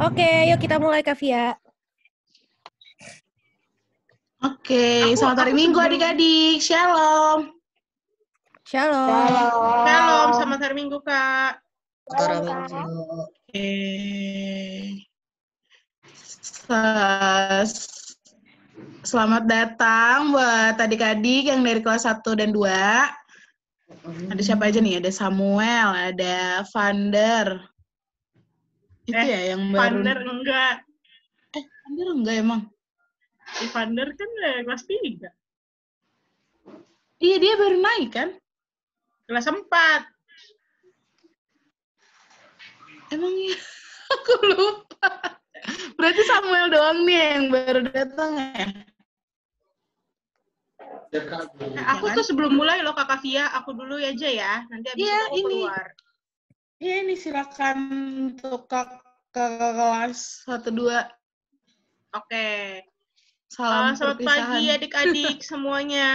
Oke, yuk kita mulai Kak Via. Oke, selamat hari Minggu adik-adik. Shalom. Shalom. Shalom, selamat hari Minggu, Kak. Oke. Selamat datang buat adik-adik yang dari kelas 1 dan 2. Ada siapa aja nih? Ada Samuel, ada Vander. Itu ya yang baru. Vander enggak. Vander enggak emang? Vander kan kelas 3. Iya, dia baru naik kan? Kelas 4. Emang iya? Aku lupa. Berarti Samuel doang nih yang baru datang ya? Aku tuh sebelum mulai loh Kakak Via, aku dulu aja ya. Nanti abis itu aku keluar. Iya ini silakan untuk ke kelas 1-2. Oke. Salam selamat perpisahan. pagi adik-adik semuanya.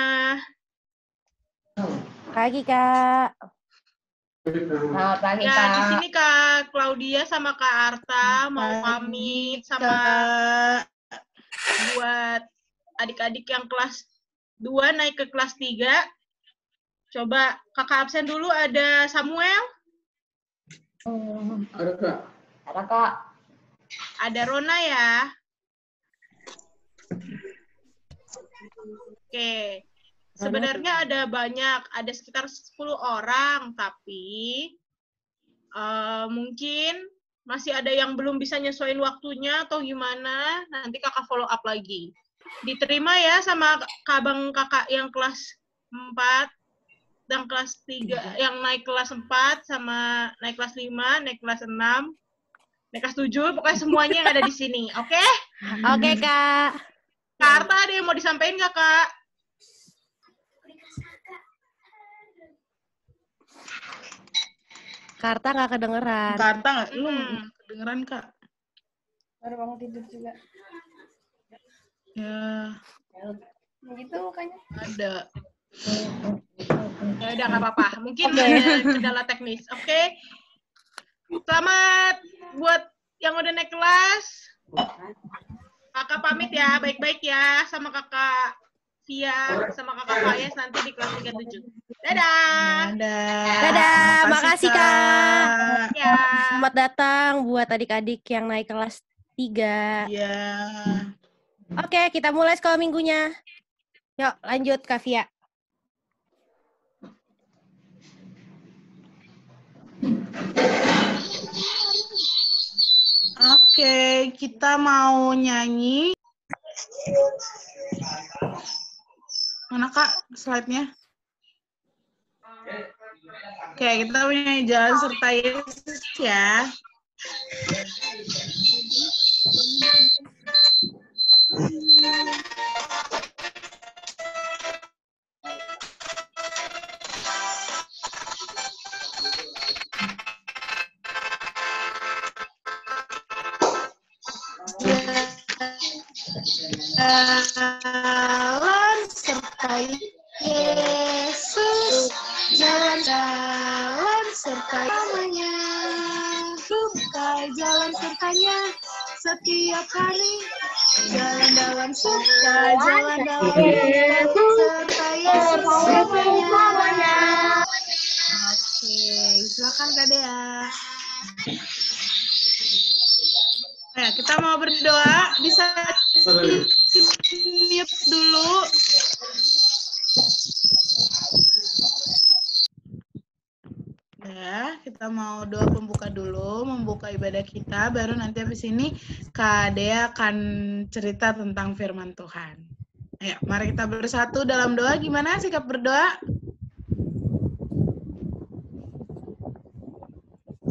Pagi Kak. Selamat pagi Ya, Kak. di sini Kak Claudia sama Kak Arta mau pamit sama buat adik-adik yang kelas 2 naik ke kelas 3. Coba kakak absen dulu, ada Samuel. Ada Kak. Ada Kak. Ada Rona ya. Oke. Sebenarnya ada banyak, ada sekitar 10 orang, tapi mungkin masih ada yang belum bisa nyesuaiin waktunya atau gimana, nanti kakak follow up lagi. Diterima ya sama abang kakak yang kelas 4 dan kelas 3, yang naik kelas 4 sama naik kelas 5, naik kelas 6, naik kelas 7, pokoknya semuanya yang ada di sini, oke? Oke Kak. Kak Arta ada yang mau disampaikan nggak Kak? Kak Arta nggak kedengeran. Kak Arta nggak? Lu kedengeran Kak? Baru bangun tidur juga. Ya. Gitu mukanya. Ada. Ya udah nggak apa-apa. Mungkin ada kendala teknis. Oke. Selamat buat yang udah naik kelas. Kakak pamit ya, baik-baik ya sama kakak Via, sama kakak Fayes nanti di kelas 37. Dadah. Dadah, makasih Kak. Ya. Selamat datang buat adik-adik yang naik kelas 3. Iya. Oke, kita mulai sekolah minggunya. Yuk, lanjut Kak Via. Oke, kita mau nyanyi. Mana Kak slide-nya? Oke, kita mau nyanyi Jalan Serta Yesus ya. Jalan serta Yesus, jalan serta namanya, bukai jalan sertanya setiap hari, jalan dalam suka, jalan dalam serta Yesus semuanya. Oke, silakan Kak Dea. Ya, kita mau berdoa, bisa mute dulu. Ya, kita mau doa pembuka dulu, membuka ibadah kita, baru nanti habis ini Kak Dea akan cerita tentang firman Tuhan. Ayo, mari kita bersatu dalam doa. Gimana sikap berdoa?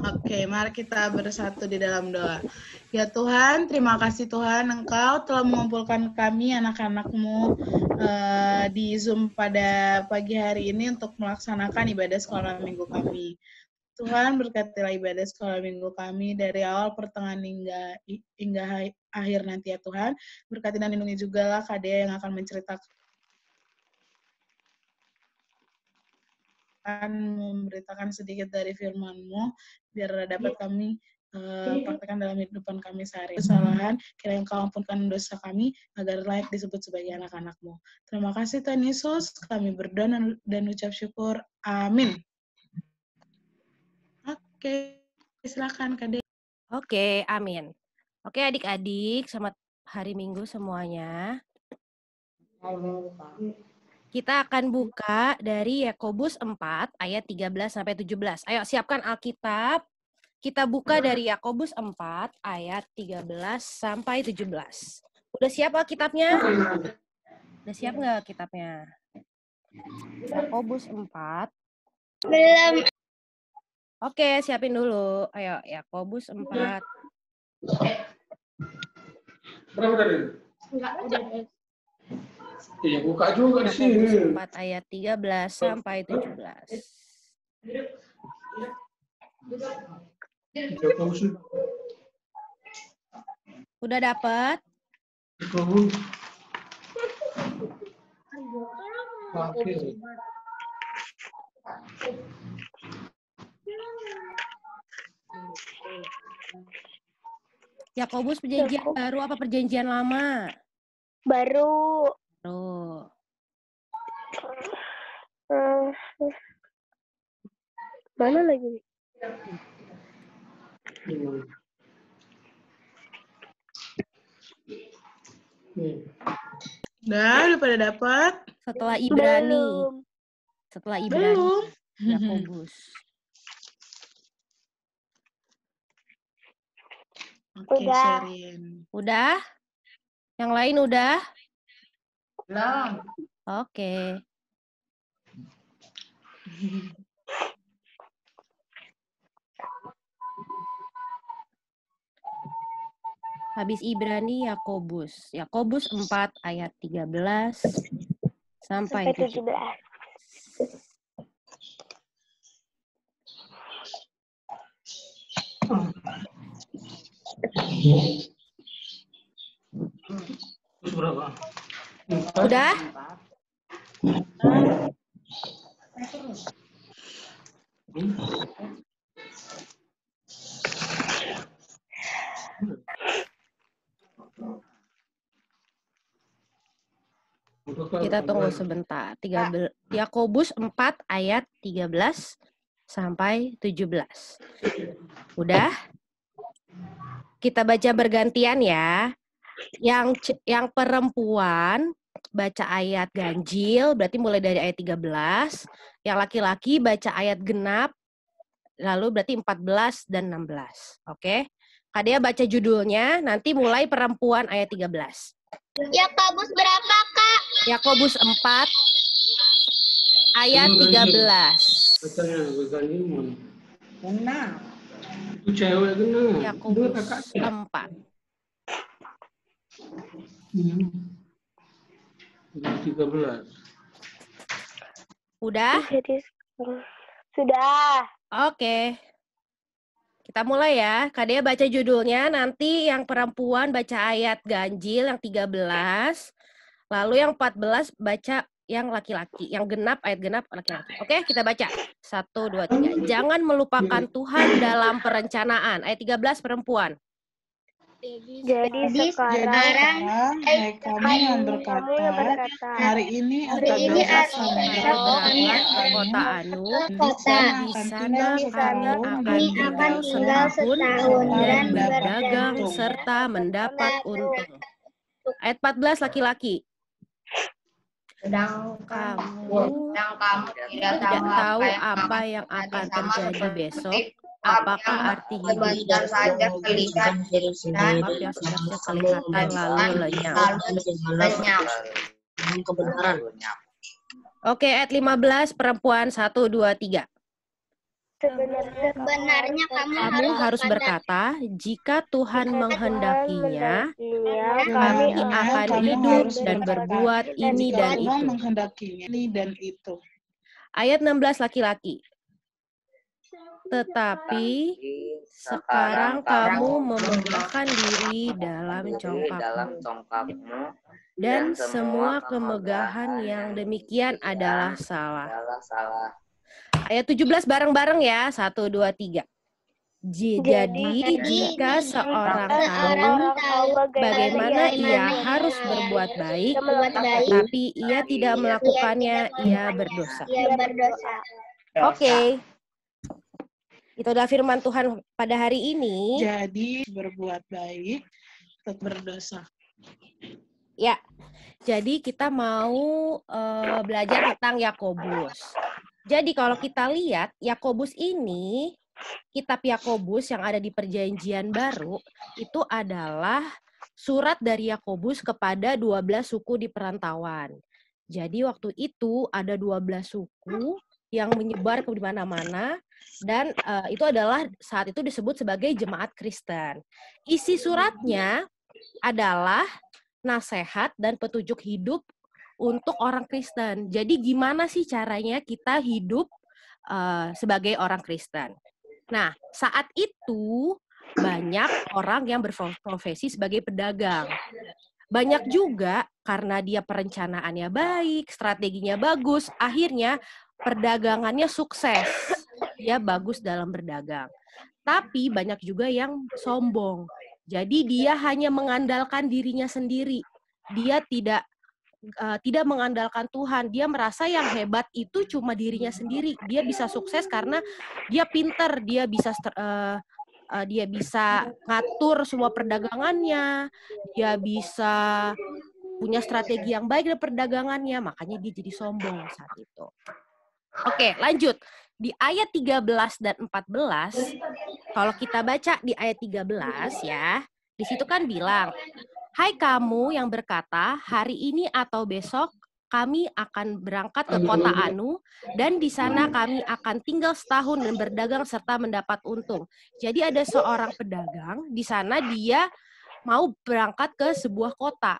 Oke, mari kita bersatu di dalam doa. Ya Tuhan, terima kasih Tuhan, Engkau telah mengumpulkan kami, anak-anak-Mu, di Zoom pada pagi hari ini untuk melaksanakan ibadah sekolah minggu kami. Tuhan, berkatilah ibadah sekolah minggu kami dari awal pertengahan hingga akhir nanti ya Tuhan. Berkati dan lindungi juga lah Kak Dea yang akan menceritakan akan memberitakan sedikit dari firman-Mu, biar dapat kami praktekkan dalam kehidupan kami sehari. Kesalahan, kiranya Engkau ampunkan dosa kami, agar layak disebut sebagai anak-anak-Mu. Terima kasih Tuhan Yesus, kami berdoa dan ucap syukur. Amin. Oke, silakan Kak Dea. Oke, amin. Oke, adik-adik, selamat hari Minggu semuanya. Kita akan buka dari Yakobus 4 ayat 13 sampai 17. Ayo siapkan Alkitab. Kita buka dari Yakobus 4 ayat 13 sampai 17. Udah siap Alkitabnya? Udah siap nggak Alkitabnya? Yakobus 4. Belum. Oke, siapin dulu. Ayo, Yakobus 4. Berapa tadi? Enggak, udah. Iya, buka juga di sini. Yakobus 4 ayat 13 sampai 17. Udah dapat? Yakobus perjanjian baru apa perjanjian lama? Baru. Tuh. Mana lagi? Udah pada dapat? Setelah Ibrani. Belum. Setelah Ibrani. Belum. Yakobus. Oke, Udah. Sherin. Udah? Yang lain udah? Belum. Oke. Habis Ibrani, Yakobus. Yakobus 4 ayat 13 sampai 17. Terus berapa? Udah? Kita tunggu sebentar. Yakobus 4 ayat 13 sampai 17. Udah? Kita baca bergantian ya. Yang perempuan baca ayat ganjil, berarti mulai dari ayat 13. Yang laki-laki baca ayat genap, lalu berarti 14 dan 16. Oke? Kak Dea baca judulnya, nanti mulai perempuan ayat 13. Yakobus berapa, Kak? Yakobus 4 ayat 13. Bacanya bergantian. Benar. Itu cewek benar. Yakobus 4. 13. Udah? Sudah. Oke. Kita mulai ya. Kak Dea baca judulnya, nanti yang perempuan baca ayat ganjil yang 13, lalu yang 14 baca yang laki-laki, yang genap, ayat genap laki-laki. Oke, kita baca. 1, 2, 3. Jangan melupakan Tuhan dalam perencanaan. Ayat 13 perempuan. Jadi sekarang hai kamu yang berkata, hari ini atau besok sama berangkat ke kota Anu, di sana kami akan tinggal setahun dan berdagang serta mendapat untung. Ayat 14 laki-laki. Sedang kamu tidak tahu apa yang akan terjadi besok. Apakah arti hidup saja terlihat maaf yang sudah kelihatan lalu lenyap. Oke, ayat 15 perempuan 1, 2, 3. sebenarnya Kamu harus berkata, jika Tuhan menghendakinya, kami akan hidup dan berbuat ini dan itu. Menghendakinya ini dan itu. Ayat 16 laki-laki. Tetapi sekarang kamu memegahkan diri dalam congkakmu, dan semua kemegahan yang demikian adalah salah. Ayat 17 bareng-bareng ya. 1, 2, 3. Jadi jika seorang tahu bagaimana ia harus berbuat baik, tetapi ia tidak melakukannya, ia berdosa. Oke. Itu adalah firman Tuhan pada hari ini. Jadi berbuat baik, tetap berdosa. Ya, jadi kita mau belajar tentang Yakobus. Jadi kalau kita lihat, Yakobus ini, kitab Yakobus yang ada di Perjanjian Baru, itu adalah surat dari Yakobus kepada 12 suku di perantauan. Jadi waktu itu ada 12 suku yang menyebar ke mana-mana, dan itu adalah saat itu disebut sebagai jemaat Kristen. Isi suratnya adalah nasihat dan petunjuk hidup untuk orang Kristen. Jadi gimana sih caranya kita hidup sebagai orang Kristen? Nah, saat itu banyak orang yang berprofesi sebagai pedagang. Banyak juga karena dia perencanaannya baik, strateginya bagus, akhirnya perdagangannya sukses. Dia bagus dalam berdagang. Tapi banyak juga yang sombong. Jadi dia hanya mengandalkan dirinya sendiri. Dia tidak mengandalkan Tuhan. Dia merasa yang hebat itu cuma dirinya sendiri. Dia bisa sukses karena dia pinter, dia bisa ngatur semua perdagangannya, dia bisa punya strategi yang baik dalam perdagangannya, makanya dia jadi sombong saat itu. Oke, lanjut. Di ayat 13 dan 14, kalau kita baca di ayat 13 ya, di situ kan bilang, "Hai kamu yang berkata, hari ini atau besok kami akan berangkat ke kota Anu, dan di sana kami akan tinggal setahun dan berdagang serta mendapat untung." Jadi ada seorang pedagang, di sana dia mau berangkat ke sebuah kota.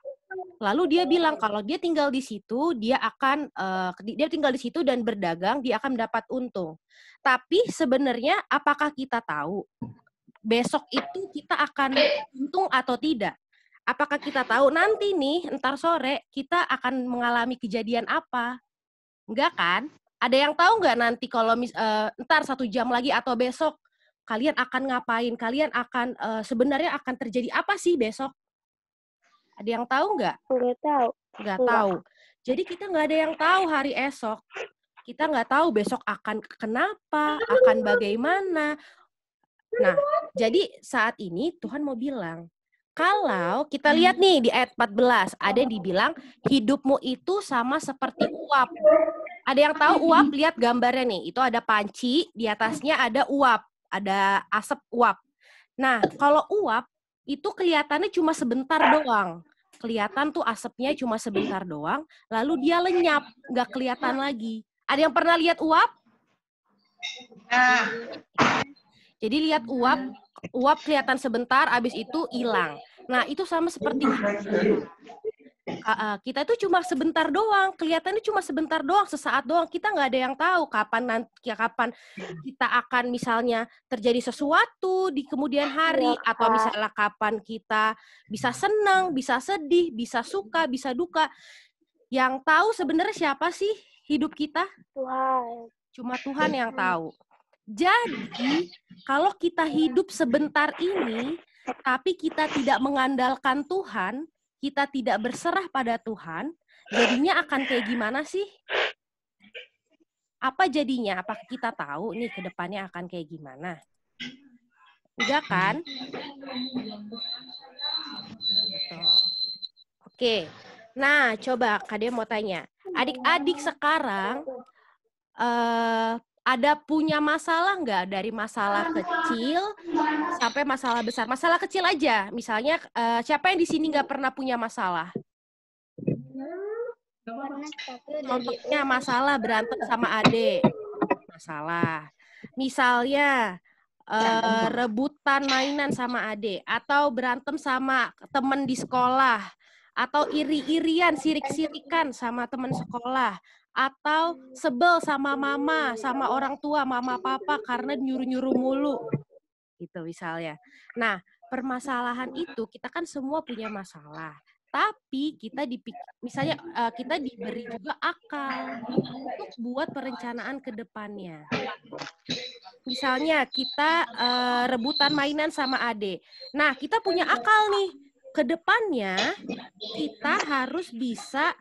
Lalu dia bilang kalau dia tinggal di situ, dia tinggal di situ dan berdagang, dia akan mendapat untung. Tapi sebenarnya apakah kita tahu besok itu kita akan untung atau tidak? Apakah kita tahu nanti nih, entar sore kita akan mengalami kejadian apa? Enggak kan? Ada yang tahu nggak nanti kalau entar 1 jam lagi atau besok kalian akan ngapain? Kalian akan sebenarnya akan terjadi apa sih besok? Ada yang tahu nggak? Nggak tahu. Nggak tahu. Jadi kita nggak ada yang tahu hari esok. Kita nggak tahu besok akan kenapa, akan bagaimana. Nah, jadi saat ini Tuhan mau bilang, kalau kita lihat nih di ayat 14, ada yang dibilang, hidupmu itu sama seperti uap. Ada yang tahu uap? Lihat gambarnya nih. Itu ada panci, di atasnya ada uap. Ada asap uap. Nah, kalau uap, itu kelihatannya cuma sebentar doang. Kelihatan tuh asapnya cuma sebentar doang, lalu dia lenyap, nggak kelihatan lagi. Ada yang pernah lihat uap? Jadi lihat uap kelihatan sebentar, abis itu hilang. Nah, itu sama seperti kita itu cuma sebentar doang, kelihatannya cuma sebentar doang, sesaat doang. Kita nggak ada yang tahu kapan kita akan misalnya terjadi sesuatu di kemudian hari, atau misalnya kapan kita bisa senang, bisa sedih, bisa suka, bisa duka. Yang tahu sebenarnya siapa sih hidup kita? Tuhan. Cuma Tuhan yang tahu. Jadi, kalau kita hidup sebentar ini, tapi kita tidak mengandalkan Tuhan, kita tidak berserah pada Tuhan, jadinya akan kayak gimana sih? Apa jadinya? Apakah kita tahu nih ke depannya akan kayak gimana? Enggak kan? Oke. Nah, coba Kak mau tanya. Adik-adik sekarang ada punya masalah nggak, dari masalah kecil sampai masalah besar? Masalah kecil aja, misalnya siapa yang di sini nggak pernah punya masalah? Contohnya masalah berantem sama adik, masalah. Misalnya rebutan mainan sama adik, atau berantem sama teman di sekolah, atau iri-irian, sirik-sirikan sama teman sekolah, atau sebel sama mama, sama orang tua, mama papa karena nyuruh-nyuruh mulu. Gitu misalnya. Nah, permasalahan itu kita kan semua punya masalah. tapi kita misalnya kita diberi juga akal untuk buat perencanaan ke depannya. Misalnya kita rebutan mainan sama adik. Nah, kita punya akal nih. Ke depannya kita harus bisa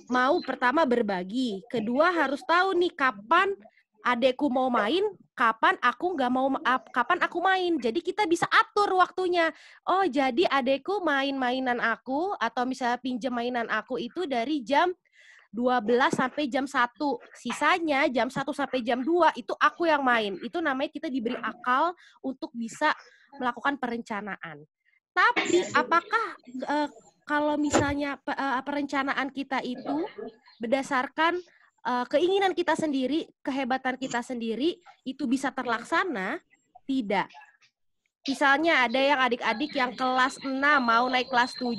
mau pertama berbagi. Kedua harus tahu nih kapan adekku mau main, kapan aku nggak mau, kapan aku main. Jadi kita bisa atur waktunya. Oh, jadi adekku main mainan aku atau misalnya pinjam mainan aku itu dari jam 12 sampai jam 1. Sisanya jam 1 sampai jam 2 itu aku yang main. Itu namanya kita diberi akal untuk bisa melakukan perencanaan. Tapi apakah kalau misalnya perencanaan kita itu berdasarkan keinginan kita sendiri, kehebatan kita sendiri, itu bisa terlaksana? Tidak. Misalnya ada yang adik-adik yang kelas 6 mau naik kelas 7.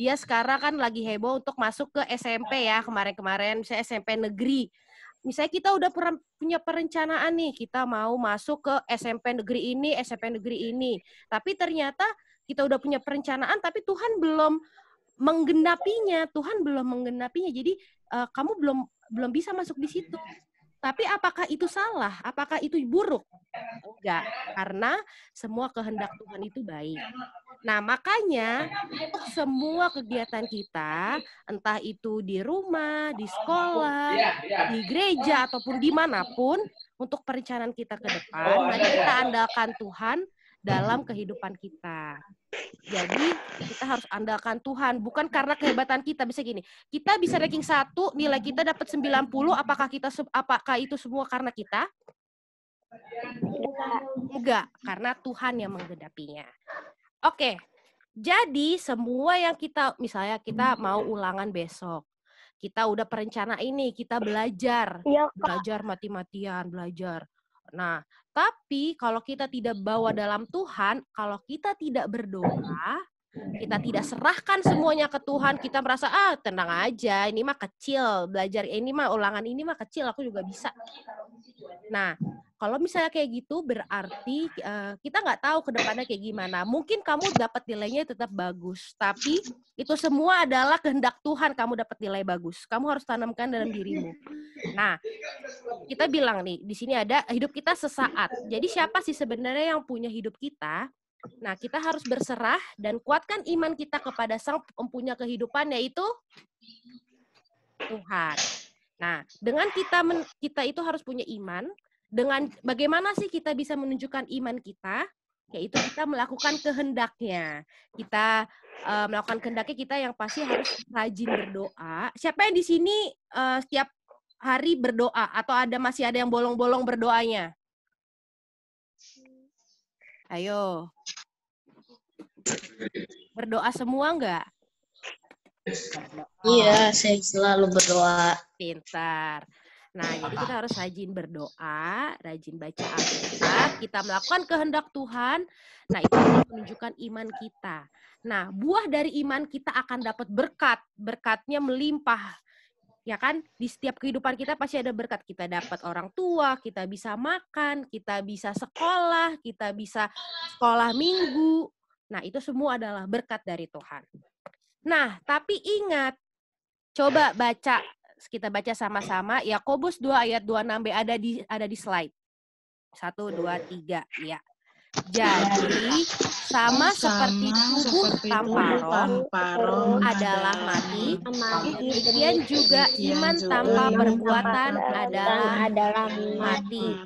Dia sekarang kan lagi heboh untuk masuk ke SMP ya, kemarin-kemarin misalnya SMP negeri. Misalnya kita udah punya perencanaan nih, kita mau masuk ke SMP negeri ini, SMP negeri ini. Tapi ternyata kita udah punya perencanaan, tapi Tuhan belum menggenapinya. Jadi kamu belum bisa masuk di situ. Tapi apakah itu salah? Apakah itu buruk? Enggak, karena semua kehendak Tuhan itu baik. Nah, makanya untuk semua kegiatan kita, entah itu di rumah, di sekolah, di gereja, ataupun dimanapun, untuk perencanaan kita ke depan, mari kita andalkan Tuhan dalam kehidupan kita. Jadi kita harus andalkan Tuhan, bukan karena kehebatan kita. Bisa gini, kita bisa ranking 1, nilai kita dapat 90, apakah itu semua karena kita? Enggak, karena Tuhan yang menggenapinya. Oke, jadi semua yang misalnya kita mau ulangan besok, kita udah perencana ini, kita belajar mati-matian, belajar. Nah, tapi kalau kita tidak bawa dalam Tuhan, kalau kita tidak berdoa, kita tidak serahkan semuanya ke Tuhan, kita merasa, tenang aja, ini mah kecil, belajar ini mah, ulangan ini mah kecil, aku juga bisa. Nah, kalau misalnya kayak gitu, berarti kita nggak tahu ke depannya kayak gimana. Mungkin kamu dapat nilainya tetap bagus, tapi itu semua adalah kehendak Tuhan kamu dapat nilai bagus. Kamu harus tanamkan dalam dirimu. Nah, kita bilang nih, di sini ada hidup kita sesaat. Jadi siapa sih sebenarnya yang punya hidup kita? Nah, kita harus berserah dan kuatkan iman kita kepada Sang Empunya kehidupan, yaitu Tuhan. Nah, dengan kita itu harus punya iman. Dengan bagaimana sih kita bisa menunjukkan iman kita? Yaitu kita melakukan kehendaknya. Kita melakukan kehendaknya, kita yang pasti harus rajin berdoa. Siapa yang di sini setiap hari berdoa? Atau masih ada yang bolong-bolong berdoanya? Ayo. Berdoa semua enggak? Iya, saya selalu berdoa. Pintar. Nah, jadi kita harus rajin berdoa, rajin baca Alkitab, kita melakukan kehendak Tuhan. Nah, itu menunjukkan iman kita. Nah, buah dari iman kita akan dapat berkat. Berkatnya melimpah. Ya kan? Di setiap kehidupan kita pasti ada berkat. Kita dapat orang tua, kita bisa makan, kita bisa sekolah, kita bisa sekolah minggu. Nah, itu semua adalah berkat dari Tuhan. Nah, tapi ingat, coba kita baca sama-sama Yakobus 2 ayat 26b, ada di slide. 1, 2, 3, ya. Jadi sama seperti tubuh tanpa roh adalah mati, demikian juga iman tanpa perbuatan adalah mati.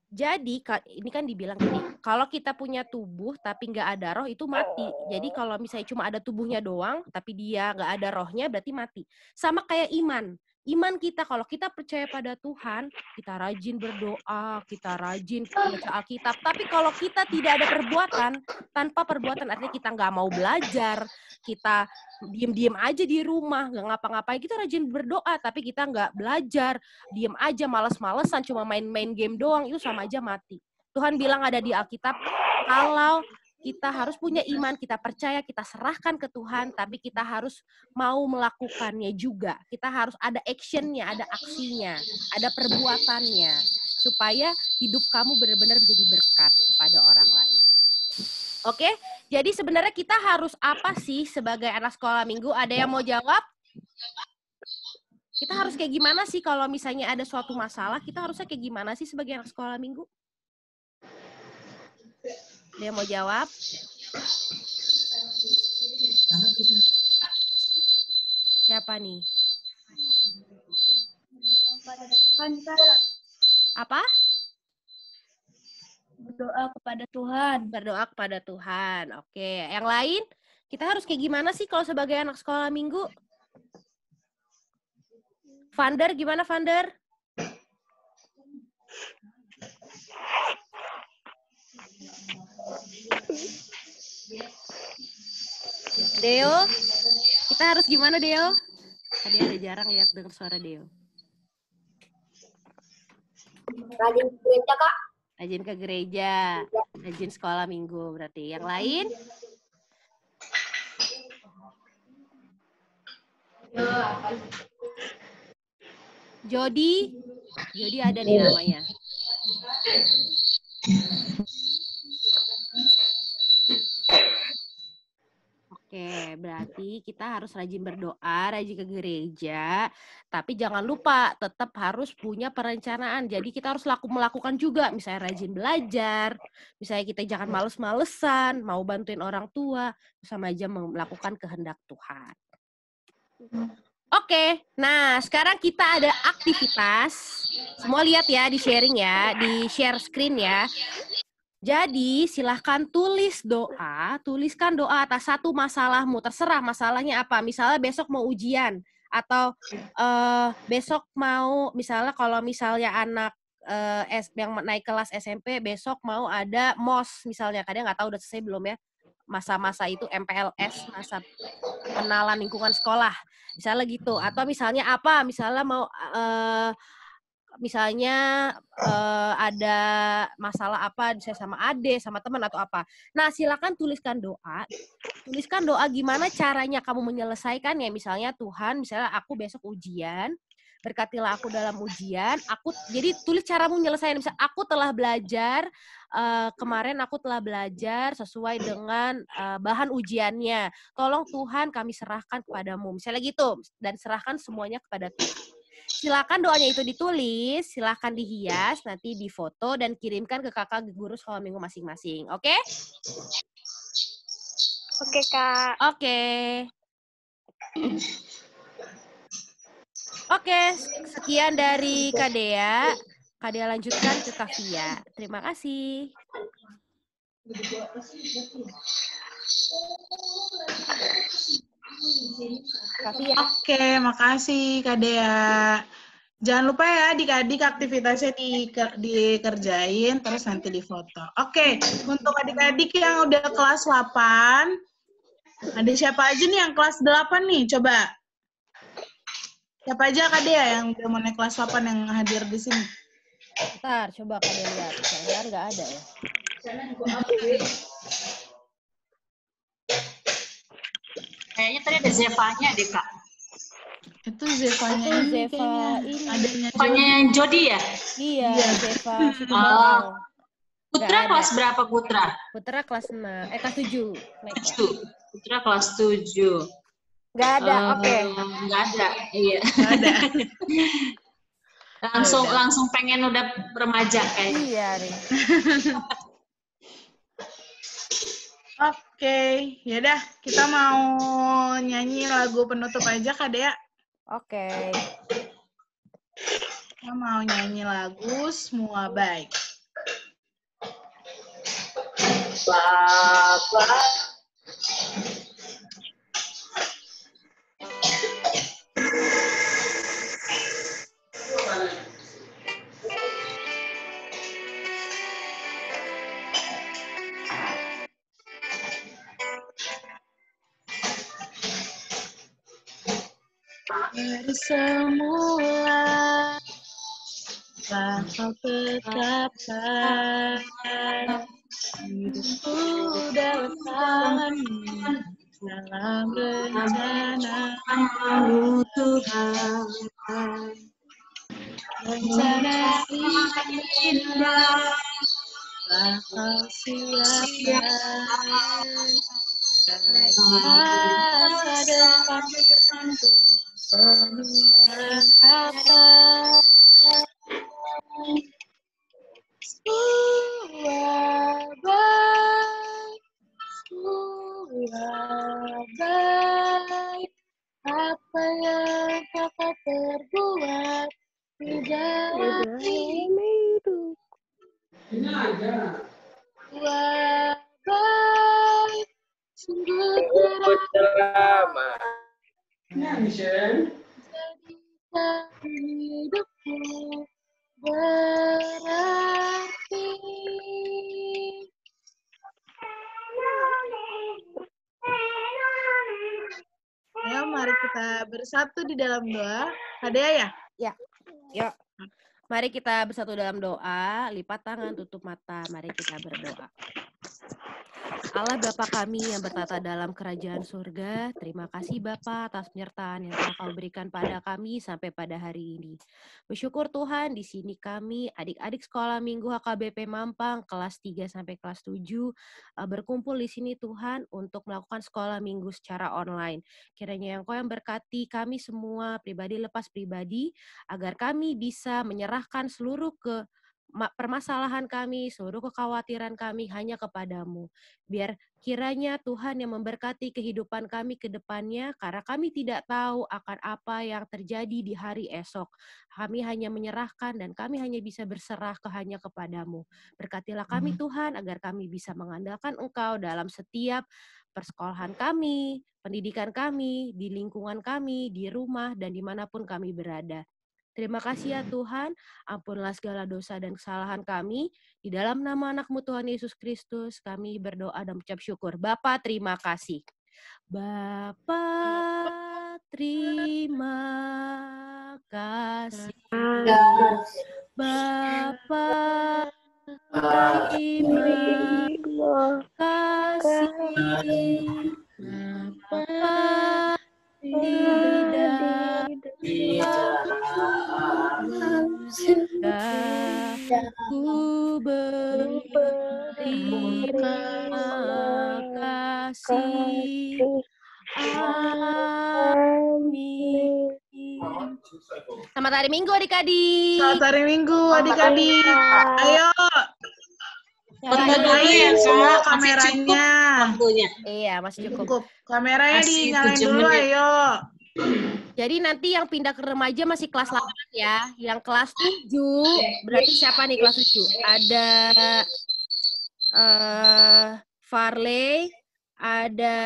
Jadi ini kan dibilang gini, kalau kita punya tubuh tapi nggak ada roh itu mati. Jadi kalau misalnya cuma ada tubuhnya doang tapi dia nggak ada rohnya berarti mati. Sama kayak iman. Iman kita, kalau kita percaya pada Tuhan, kita rajin berdoa, kita rajin baca Alkitab. Tapi kalau kita tidak ada perbuatan, tanpa perbuatan artinya kita nggak mau belajar, kita diem-diem aja di rumah, nggak ngapa-ngapain, kita rajin berdoa, tapi kita nggak belajar, diem aja, males-malesan, cuma main-main game doang, itu sama aja mati. Tuhan bilang ada di Alkitab, kalau kita harus punya iman, kita percaya, kita serahkan ke Tuhan, tapi kita harus mau melakukannya juga. Kita harus ada actionnya, ada aksinya, ada perbuatannya, supaya hidup kamu benar-benar menjadi berkat kepada orang lain. Oke, Jadi sebenarnya kita harus apa sih sebagai anak sekolah minggu? Ada yang mau jawab? Kita harus kayak gimana sih kalau misalnya ada suatu masalah, kita harusnya kayak gimana sih sebagai anak sekolah minggu? Ada yang mau jawab? Siapa nih? Apa? Berdoa kepada Tuhan. Berdoa kepada Tuhan. Oke. Yang lain, kita harus kayak gimana sih kalau sebagai anak sekolah minggu? Vander, gimana Vander? Deo, kita harus gimana Deo? Tadi ada jarang lihat dengar suara Deo. Rajin ke gereja, Kak. Rajin ke gereja, rajin sekolah minggu berarti. Yang lain? Jody ada nih namanya. Oke, berarti kita harus rajin berdoa, rajin ke gereja, tapi jangan lupa tetap harus punya perencanaan. Jadi kita harus melakukan juga, misalnya rajin belajar, misalnya kita jangan males-malesan, mau bantuin orang tua, sama aja melakukan kehendak Tuhan. Oke, nah sekarang kita ada aktivitas. Semua lihat ya di sharing ya, di share screen ya. Jadi silahkan tuliskan doa atas satu masalahmu, terserah masalahnya apa. Misalnya besok mau ujian, atau besok mau, misalnya kalau misalnya anak yang naik kelas SMP, besok mau ada MOS misalnya, kadang nggak tahu udah selesai belum ya, masa-masa itu MPLS, masa pengenalan lingkungan sekolah, misalnya gitu. Atau misalnya apa, misalnya mau ada masalah apa saya sama adik, sama teman atau apa. Nah, silakan tuliskan doa. Tuliskan doa gimana caranya kamu menyelesaikan ya. Misalnya Tuhan, misalnya aku besok ujian, berkatilah aku dalam ujian. Jadi tulis caramu menyelesaikan. Misalnya aku telah belajar kemarin aku telah belajar sesuai dengan bahan ujiannya. Tolong Tuhan kami serahkan kepadamu. Misalnya gitu, dan serahkan semuanya kepada Tuhan. Silakan doanya itu ditulis, silakan dihias, nanti difoto dan kirimkan ke kakak guru sekolah minggu masing-masing. Oke? Oke, Kak. Oke, sekian dari Kak Dea. Kak Dea lanjutkan ke Kak Via. Terima kasih. Oke, makasih Kak Dea. Jangan lupa ya adik-adik aktivitasnya dikerjain, terus nanti difoto. Oke, untuk adik-adik yang udah kelas 8, ada siapa aja nih yang kelas 8 nih? Coba. Siapa aja Kak Dea yang udah mau naik kelas 8 yang hadir di sini? Bentar, coba Kak Dea lihat. Jangan nggak ada ya. Kayaknya tadi ada Zevanya deh, Kak. Itu Zevanya ini kayaknya. Adanya Zevanya yang Jody ya? Iya, Zeva. Putra kelas berapa, Putra? Putra kelas 6, kelas 7. Putra kelas 7. Nggak ada, oke. Nggak ada, iya. Nggak ada. Langsung pengen udah remaja kayaknya. Iya, Rin. Oke, yaudah kita mau nyanyi lagu penutup aja Kak Dea. Oke. Kita mau nyanyi lagu Semua Baik. Bapak. Dari semula Kau tetapkan hidupku dalam tangan-Mu dalam rencana-Mu Tuhan. Rencana indah bakal siap-siap. Masa depan penuh harapan. Baik, apa yang kakak perbuat tidak Ini aja. baik, sungguh Drama. Ini Michelle. jadikan hidupku berarti. Ayo mari kita bersatu di dalam doa. Hadiah ya? Yuk. Mari kita bersatu dalam doa, lipat tangan, tutup mata, mari kita berdoa. Allah Bapa kami yang bertata dalam kerajaan surga, terima kasih Bapa atas penyertaan yang telah Kau berikan pada kami sampai pada hari ini. Bersyukur Tuhan, di sini kami, adik-adik sekolah minggu HKBP Mampang, kelas 3 sampai kelas 7, berkumpul di sini Tuhan untuk melakukan sekolah minggu secara online. Kiranya Engkau yang berkati kami semua, pribadi lepas pribadi, agar kami bisa menyerahkan seluruh permasalahan kami, seluruh kekhawatiran kami hanya kepadamu. Biar kiranya Tuhan yang memberkati kehidupan kami ke depannya, karena kami tidak tahu akan apa yang terjadi di hari esok. Kami hanya menyerahkan dan kami hanya bisa berserah hanya kepadamu. Berkatilah kami Tuhan, agar kami bisa mengandalkan Engkau dalam setiap persekolahan kami, pendidikan kami, di lingkungan kami, di rumah, dan dimanapun kami berada. Terima kasih ya Tuhan, ampunlah segala dosa dan kesalahan kami. Di dalam nama anak-Mu Tuhan Yesus Kristus, kami berdoa dan mengucap syukur. Bapa, terima kasih. Bapa, terima kasih. Bapa, terima kasih. Bapa, ku berterima kasih. Amin. Selamat hari Minggu adik-adik. Selamat hari Minggu adik-adik. Ayo. Foto dulu ya, semua Kak. Masih cukup kameranya. waktunya. Iya, masih cukup. Cukup. Kameranya Masih dinyalain 7 dulu, menit. ayo. Jadi nanti yang pindah ke remaja masih kelas 8 ya. Yang kelas 7, berarti siapa nih kelas 7? Ada Farley, ada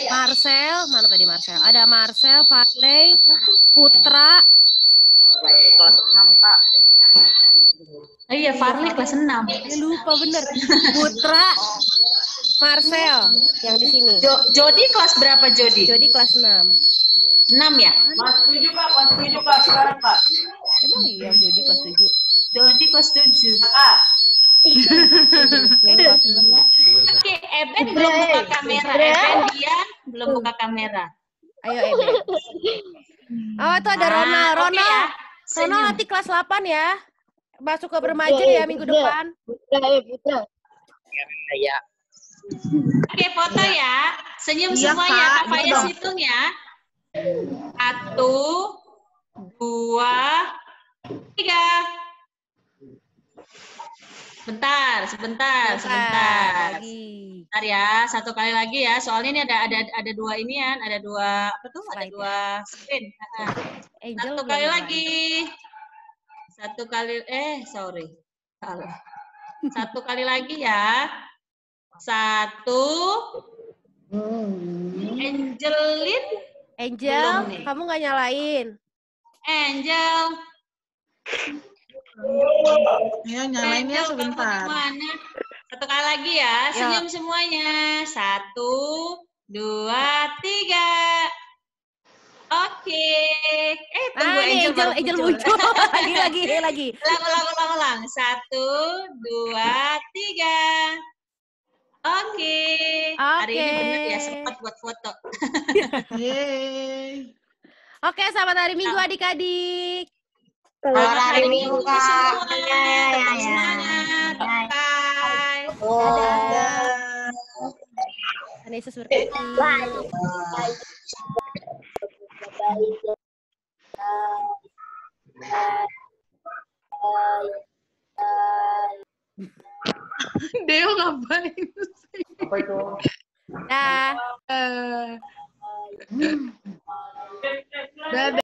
Marcel, mana tadi Marcel? Ada Marcel, Farley, Putra. Kelas 6, Kak. Oh iya, Farley kelas 6. Lupa bener. Putra, Marcel yang di sini. Jody kelas berapa, Jody? Jody kelas 6. 6 ya? Kelas 7, Kak. Kelas 7, Kak. Sekarang, Kak. Emang iya Jody kelas 7? Jody kelas 7. Kak. Kelas 6 ya? Oke, Eben belum buka kamera. Eben dia belum buka kamera. Ayo Ebe. Oh itu ada Ronald. Oke ya. Ronald nanti kelas 8 ya. Masuk ke remaja ya minggu depan. Ya. Oke, foto ya. Senyum Iya, semuanya. Kak. Kak Iya Fayas dong. hitung ya. 1, 2, 3. Sebentar. Lagi. Bentar ya, satu kali lagi ya. Soalnya ini ada dua inian, ada dua apa tuh? Ada Slide. dua screen. Angel Satu belum kali mulai. lagi. Sorry. Salah. Satu kali lagi ya. 1. Angelin. Angel, Belum nih. kamu nggak nyalain? Angel. Ayo nyalainnya Angel, kamu sebentar. di mana? Satu kali lagi ya. Senyum semuanya. 1, 2, 3. Oke. Tunggu Ini Angel baru Angel muncul. lagi. Ulang. 1, 2, 3. Oke. Hari ini bener ya, sempat buat foto. Yeay. Oke, selamat hari Minggu adik-adik. Selamat hari Minggu, Kak. semua. Ya. Semangat. Bye. Dadah. Tuhan Yesus berkati. Deo ngapain? Apa itu? Dah. Dadah.